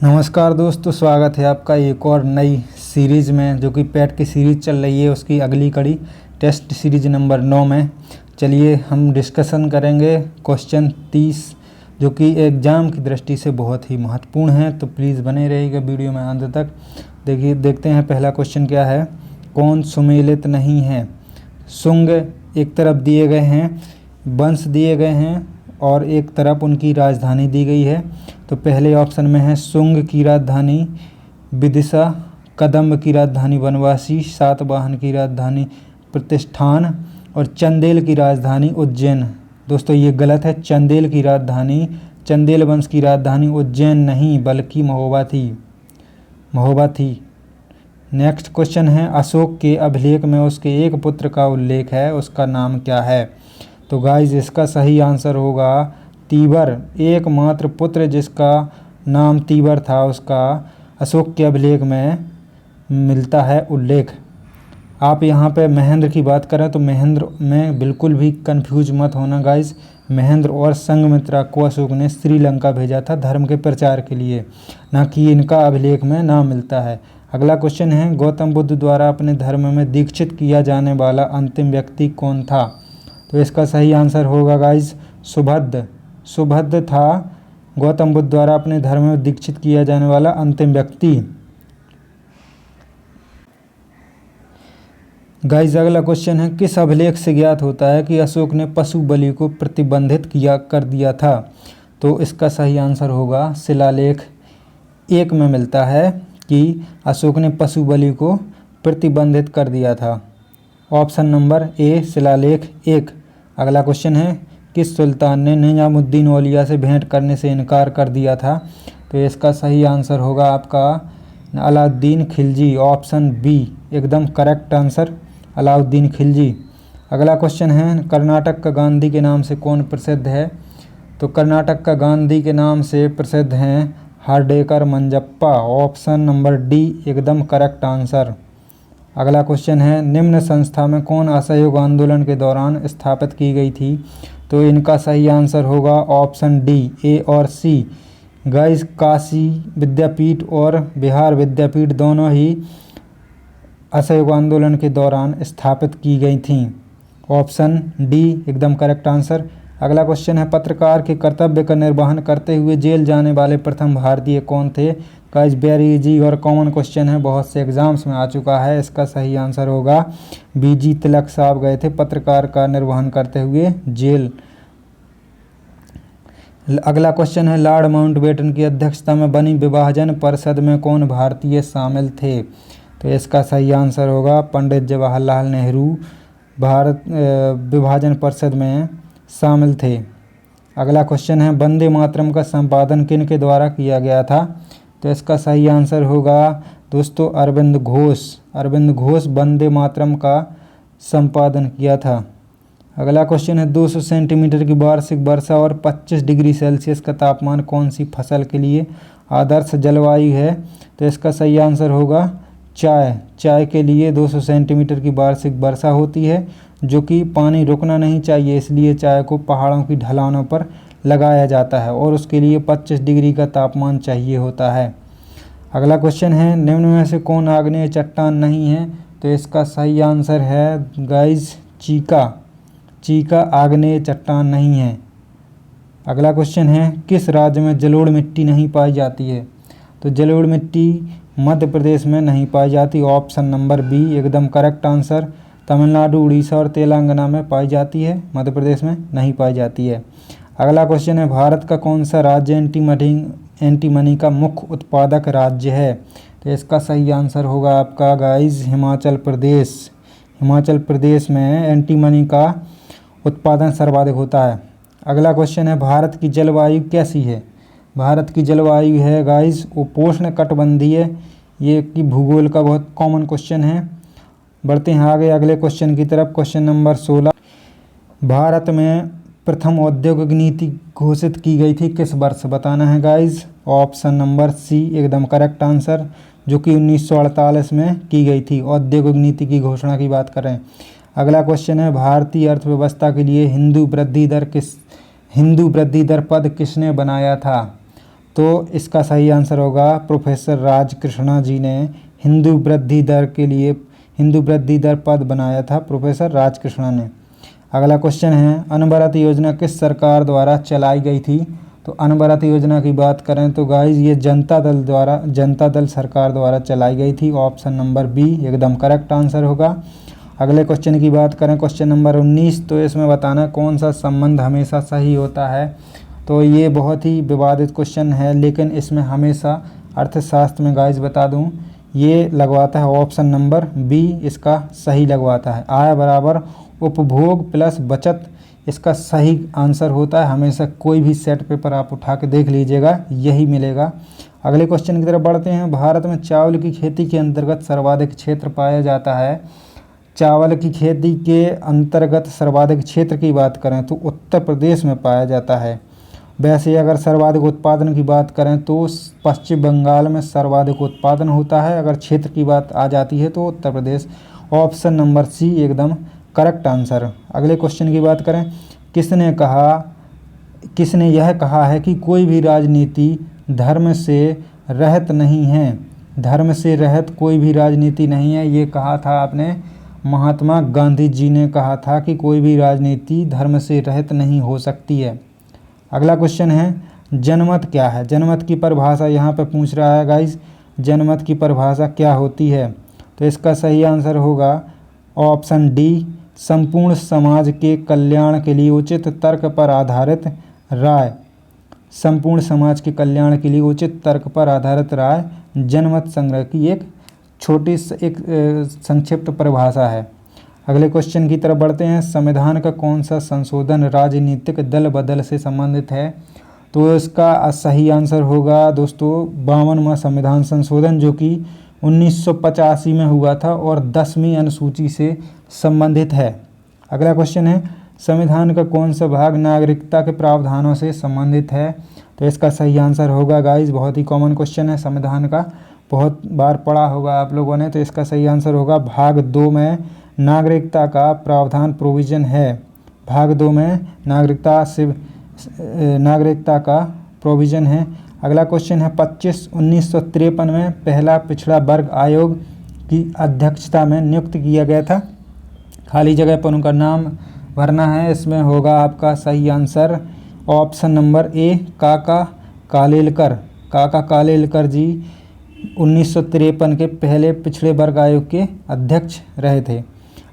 नमस्कार दोस्तों, स्वागत है आपका एक और नई सीरीज़ में, जो कि पेट की सीरीज़ चल रही है। उसकी अगली कड़ी टेस्ट सीरीज नंबर 9 में। चलिए हम डिस्कशन करेंगे क्वेश्चन 30, जो कि एग्ज़ाम की दृष्टि से बहुत ही महत्वपूर्ण है। तो प्लीज़ बने रहिएगा वीडियो में अंत तक। देखते हैं पहला क्वेश्चन क्या है। कौन सुमेलित नहीं है? शुंग एक तरफ दिए गए हैं, वंश दिए गए हैं और एक तरफ उनकी राजधानी दी गई है। तो पहले ऑप्शन में है शुंग की राजधानी विदिशा, कदम्ब की राजधानी वनवासी, सातवाहन की राजधानी प्रतिष्ठान और चंदेल की राजधानी उज्जैन। दोस्तों ये गलत है। चंदेल वंश की राजधानी उज्जैन नहीं बल्कि महोबा थी। नेक्स्ट क्वेश्चन है, अशोक के अभिलेख में उसके एक पुत्र का उल्लेख है, उसका नाम क्या है? तो गाइज इसका सही आंसर होगा तीबर। एकमात्र पुत्र जिसका नाम तीबर था, उसका अशोक के अभिलेख में मिलता है उल्लेख। आप यहाँ पे महेंद्र की बात करें तो महेंद्र में बिल्कुल भी कंफ्यूज मत होना गाइज। महेंद्र और संघमित्रा को अशोक ने श्रीलंका भेजा था धर्म के प्रचार के लिए, ना कि इनका अभिलेख में नाम मिलता है। अगला क्वेश्चन है, गौतम बुद्ध द्वारा अपने धर्म में दीक्षित किया जाने वाला अंतिम व्यक्ति कौन था? तो इसका सही आंसर होगा गाइज सुभद्र था गौतम बुद्ध द्वारा अपने धर्म में दीक्षित किया जाने वाला अंतिम व्यक्ति। गाइज अगला क्वेश्चन है, किस अभिलेख से ज्ञात होता है कि अशोक ने पशु बलि को प्रतिबंधित कर दिया था? तो इसका सही आंसर होगा शिलालेख 1 में मिलता है कि अशोक ने पशु बलि को प्रतिबंधित कर दिया था। ऑप्शन नंबर ए शिलालेख 1। अगला क्वेश्चन है, किस सुल्तान ने निजामुद्दीन औलिया से भेंट करने से इनकार कर दिया था? तो इसका सही आंसर होगा आपका अलाउद्दीन खिलजी। ऑप्शन बी एकदम करेक्ट आंसर, अलाउद्दीन खिलजी। अगला क्वेश्चन है, कर्नाटक का गांधी के नाम से कौन प्रसिद्ध है? तो कर्नाटक का गांधी के नाम से प्रसिद्ध हैं हार्डेकर मंजप्पा। ऑप्शन नंबर डी एकदम करेक्ट आंसर। अगला क्वेश्चन है, निम्न संस्था में कौन असहयोग आंदोलन के दौरान स्थापित की गई थी? तो इनका सही आंसर होगा ऑप्शन डी, ए और सी। गाइस काशी विद्यापीठ और बिहार विद्यापीठ दोनों ही असहयोग आंदोलन के दौरान स्थापित की गई थीं। ऑप्शन डी एकदम करेक्ट आंसर। अगला क्वेश्चन है, पत्रकार के कर्तव्य का निर्वहन करते हुए जेल जाने वाले प्रथम भारतीय कौन थे? गाइस वेरी इजी और कॉमन क्वेश्चन है, बहुत से एग्जाम्स में आ चुका है। इसका सही आंसर होगा बीजी तिलक साहब गए थे पत्रकार का निर्वहन करते हुए जेल। अगला क्वेश्चन है, लॉर्ड माउंटबेटन की अध्यक्षता में बनी विभाजन परिषद में कौन भारतीय शामिल थे? तो इसका सही आंसर होगा पंडित जवाहरलाल नेहरू भारत विभाजन परिषद में शामिल थे। अगला क्वेश्चन है, वंदे मातरम का संपादन किन के द्वारा किया गया था? तो इसका सही आंसर होगा दोस्तों अरविंद घोष वंदे मातरम का संपादन किया था। अगला क्वेश्चन है, 200 सेंटीमीटर की वार्षिक वर्षा और 25 डिग्री सेल्सियस का तापमान कौन सी फसल के लिए आदर्श जलवायु है? तो इसका सही आंसर होगा चाय के लिए 200 सेंटीमीटर की वार्षिक वर्षा होती है, जो कि पानी रुकना नहीं चाहिए, इसलिए चाय को पहाड़ों की ढलानों पर लगाया जाता है और उसके लिए 25 डिग्री का तापमान चाहिए होता है। अगला क्वेश्चन है, निम्न में से कौन आग्नेय चट्टान नहीं है? तो इसका सही आंसर है गाइज चीका आग्नेय चट्टान नहीं है। अगला क्वेश्चन है, किस राज्य में जलोढ़ मिट्टी नहीं पाई जाती है? तो जलोढ़ मिट्टी मध्य प्रदेश में नहीं पाई जाती। ऑप्शन नंबर बी एकदम करेक्ट आंसर। तमिलनाडु, उड़ीसा और तेलंगाना में पाई जाती है, मध्य प्रदेश में नहीं पाई जाती है। अगला क्वेश्चन है, भारत का कौन सा राज्य एंटीमनी का मुख्य उत्पादक राज्य है? तो इसका सही आंसर होगा आपका गाइज हिमाचल प्रदेश में एंटीमनी का उत्पादन सर्वाधिक होता है। अगला क्वेश्चन है, भारत की जलवायु कैसी है? भारत की जलवायु है गाइज उपोष्ण कटिबंधीय। ये कि भूगोल का बहुत कॉमन क्वेश्चन है। बढ़ते हैं आगे अगले क्वेश्चन की तरफ। क्वेश्चन नंबर 16, भारत में प्रथम औद्योगिक नीति घोषित की गई थी किस वर्ष? बताना है गाइज। ऑप्शन नंबर सी एकदम करेक्ट आंसर, जो कि 1948 में की गई थी। औद्योगिक नीति की घोषणा की बात करें। अगला क्वेश्चन है, भारतीय अर्थव्यवस्था के लिए हिंदू वृद्धि दर पद किसने बनाया था? तो इसका सही आंसर होगा प्रोफेसर राजकृष्णा जी ने हिंदू वृद्धि दर पद बनाया था, प्रोफेसर राजकृष्णा ने। अगला क्वेश्चन है, अनवरत योजना किस सरकार द्वारा चलाई गई थी? तो अनवरत योजना की बात करें तो गाइज ये जनता दल सरकार द्वारा चलाई गई थी। ऑप्शन नंबर बी एकदम करेक्ट आंसर होगा। अगले क्वेश्चन की बात करें, क्वेश्चन नंबर 19, तो इसमें बताना कौन सा संबंध हमेशा सही होता है। तो ये बहुत ही विवादित क्वेश्चन है, लेकिन इसमें हमेशा अर्थशास्त्र में गाइज बता दूं, ये लगवाता है ऑप्शन नंबर बी, इसका सही लगवाता है। आय बराबर उपभोग प्लस बचत, इसका सही आंसर होता है। हमेशा कोई भी सेट पेपर आप उठा के देख लीजिएगा, यही मिलेगा। अगले क्वेश्चन की तरफ बढ़ते हैं। भारत में चावल की खेती के अंतर्गत सर्वाधिक क्षेत्र पाया जाता है। चावल की खेती के अंतर्गत सर्वाधिक क्षेत्र की बात करें तो उत्तर प्रदेश में पाया जाता है। वैसे अगर सर्वाधिक उत्पादन की बात करें तो पश्चिम बंगाल में सर्वाधिक उत्पादन होता है। अगर क्षेत्र की बात आ जाती है तो उत्तर प्रदेश। ऑप्शन नंबर सी एकदम करेक्ट आंसर। अगले क्वेश्चन की बात करें, किसने यह कहा है कि कोई भी राजनीति धर्म से रहित नहीं है? धर्म से रहित कोई भी राजनीति नहीं है, ये कहा था आपने महात्मा गांधी जी ने कहा था कि कोई भी राजनीति धर्म से रहित नहीं हो सकती है। अगला क्वेश्चन है, जनमत क्या है? जनमत की परिभाषा यहाँ पे पूछ रहा है गाइज, जनमत की परिभाषा क्या होती है? तो इसका सही आंसर होगा ऑप्शन डी, संपूर्ण समाज के कल्याण के लिए उचित तर्क पर आधारित राय। संपूर्ण समाज के कल्याण के लिए उचित तर्क पर आधारित राय जनमत संग्रह की एक संक्षिप्त परिभाषा है। अगले क्वेश्चन की तरफ बढ़ते हैं। संविधान का कौन सा संशोधन राजनीतिक दल बदल से संबंधित है? तो इसका सही आंसर होगा दोस्तों 52वां संविधान संशोधन, जो कि 1985 में हुआ था और 10वीं अनुसूची से संबंधित है। अगला क्वेश्चन है, संविधान का कौन सा भाग नागरिकता के प्रावधानों से संबंधित है? तो इसका सही आंसर होगा गाइज, बहुत ही कॉमन क्वेश्चन है, संविधान का बहुत बार पढ़ा होगा आप लोगों ने। तो इसका सही आंसर होगा भाग 2 में नागरिकता का प्रावधान प्रोविज़न है। भाग 2 में नागरिकता का प्रोविज़न है। अगला क्वेश्चन है 25, 1953 में पहला पिछड़ा वर्ग आयोग की अध्यक्षता में नियुक्त किया गया था। खाली जगह पर उनका नाम भरना है। इसमें होगा आपका सही आंसर ऑप्शन नंबर ए, काका कालेलकर। काका कालेलकर जी 1953 के पहले पिछड़े वर्ग आयोग के अध्यक्ष रहे थे।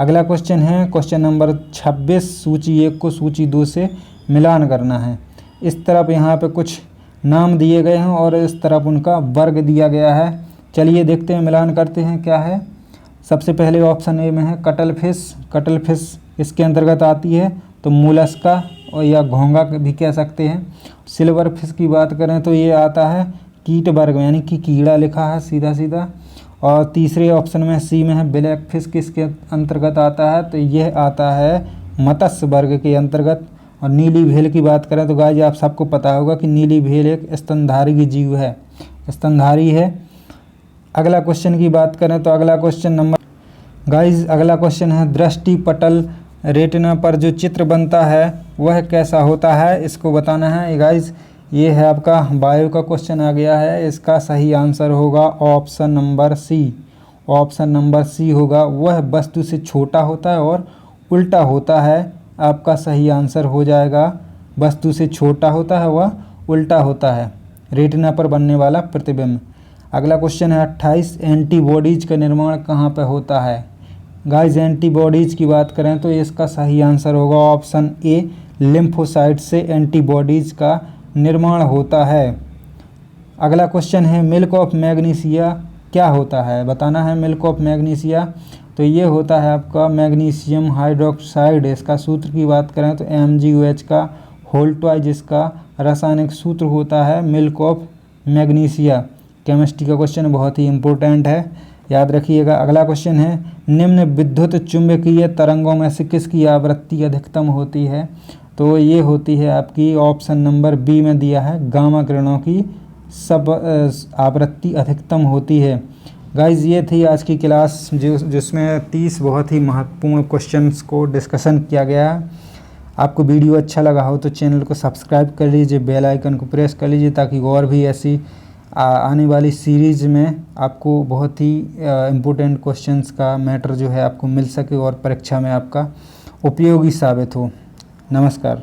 अगला क्वेश्चन है क्वेश्चन नंबर 26, सूची 1 को सूची 2 से मिलान करना है। इस तरफ यहाँ पे कुछ नाम दिए गए हैं और इस तरफ उनका वर्ग दिया गया है। चलिए देखते हैं, मिलान करते हैं क्या है। सबसे पहले ऑप्शन ए में है कटल फिश। कटल फिश इसके अंतर्गत आती है, तो मोलस्का और या घोंगा भी कह सकते हैं। सिल्वर फिश की बात करें तो ये आता है कीट वर्ग में, यानी कि कीड़ा लिखा है सीधा सीधा। और तीसरे ऑप्शन में सी में है ब्लैक फिश, किसके अंतर्गत आता है? तो यह आता है मत्स्य वर्ग के अंतर्गत। और नीली भेल की बात करें तो गाइस आप सबको पता होगा कि नीली भेल एक स्तनधारी जीव है, स्तनधारी है। अगला क्वेश्चन की बात करें तो अगला क्वेश्चन है दृष्टि पटल रेटिना पर जो चित्र बनता है वह कैसा होता है, इसको बताना है गाइस। ये है आपका बायो का क्वेश्चन आ गया है। इसका सही आंसर होगा option number C. Option number C होगा, वह वस्तु से छोटा होता है और उल्टा होता है। आपका सही आंसर हो जाएगा, वस्तु से छोटा होता है वह उल्टा होता है, रेटिना पर बनने वाला प्रतिबिंब। अगला क्वेश्चन है 28, एंटीबॉडीज का निर्माण कहाँ पर होता है? गाइस एंटीबॉडीज की बात करें तो इसका सही आंसर होगा ऑप्शन ए, लिम्फोसाइट से एंटीबॉडीज का निर्माण होता है। अगला क्वेश्चन है मिल्क ऑफ मैग्नीशिया क्या होता है, बताना है। मिल्क ऑफ मैग्नीशिया तो ये होता है आपका मैग्नीशियम हाइड्रोक्साइड। इसका सूत्र की बात करें तो MgOH का होल ट्वाइस इसका रासायनिक सूत्र होता है मिल्क ऑफ मैग्नीशिया। केमिस्ट्री का क्वेश्चन बहुत ही इम्पोर्टेंट है, याद रखिएगा। अगला क्वेश्चन है निम्न विद्युत चुंबकीय तरंगों में से किसकी आवृत्ति अधिकतम होती है? तो ये होती है आपकी ऑप्शन नंबर बी में दिया है, गामा किरणों की सब आवृत्ति अधिकतम होती है। गाइज ये थी आज की क्लास जिसमें 30 बहुत ही महत्वपूर्ण क्वेश्चंस को डिस्कशन किया गया है। आपको वीडियो अच्छा लगा हो तो चैनल को सब्सक्राइब कर लीजिए, बेल आइकन को प्रेस कर लीजिए, ताकि और भी ऐसी आने वाली सीरीज़ में आपको बहुत ही इम्पोर्टेंट क्वेश्चंस का मैटर जो है आपको मिल सके और परीक्षा में आपका उपयोगी साबित हो। नमस्कार।